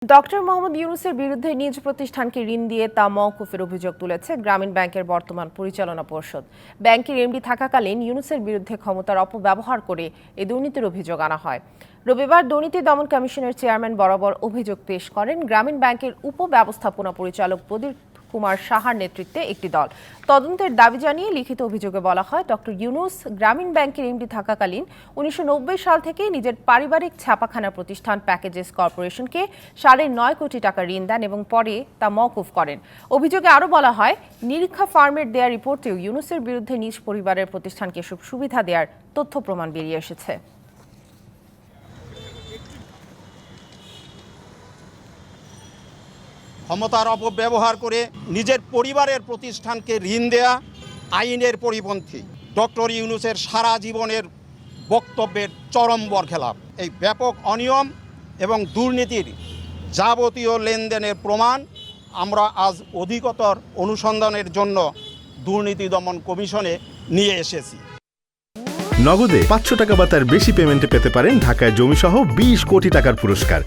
Doctor Mohammad ইউনূসের বিরুদ্ধে নিজ প্রতিষ্ঠানকে ঋণ দিয়ে তা মওকুফের অভিযোগ তুলেছে গ্রামীণ ব্যাংকের বর্তমান পরিচালনা পর্ষদ। ব্যাংকের এমডি থাকাকালীন ইউনূসের বিরুদ্ধে ক্ষমতার অপব্যবহার করে এই দুর্নীতির অভিযোগ আনা হয়। রবিবার দুর্নীতি দমন কমিশনের চেয়ারম্যান বরাবর অভিযোগ পেশ করেন গ্রামীণ ব্যাংকের উপব্যবস্থাপনা পরিচালক প্রদীপ কুমার সাহার নেতৃত্বে একটি দল। তদন্তের দাবি জানিয়ে লিখিত অভিযোগে বলা হয়, ডক্টর ইউনূস গ্রামীণ ব্যাংকের এমডি থাকাকালীন 1990 সাল থেকে নিজের পারিবারিক ছাপাখানা প্রতিষ্ঠান প্যাকেজেস কর্পোরেশনকে 9.5 কোটি টাকা ঋণ দেন এবং পরে তা মওকুফ করেন। অভিযোগে আরও বলা হয়, নিরীক্ষা ফার্মের দেয়া রিপোর্টেও ইউনূসের বিরুদ্ধে নিজ পরিবারের প্রতিষ্ঠানকে এসব সুবিধা দেওয়ার তথ্য প্রমাণ বেরিয়ে এসেছে। ক্ষমতার অপব্যবহার করে নিজের পরিবারের প্রতিষ্ঠানকে ঋণ দেয়া আইনের পরিপন্থী। ডক্টর ইউনূসের সারা জীবনের বক্তব্যের চরম বরখেলাপ। এই ব্যাপক অনিয়ম এবং দুর্নীতির যাবতীয় লেনদেনের প্রমাণ আমরা আজ অধিকতর অনুসন্ধানের জন্য দুর্নীতি দমন কমিশনে নিয়ে এসেছি। নগদে 500 টাকা বা তার বেশি পেমেন্টে পেতে পারেন ঢাকায় জমিসহ 20 কোটি টাকার পুরস্কার।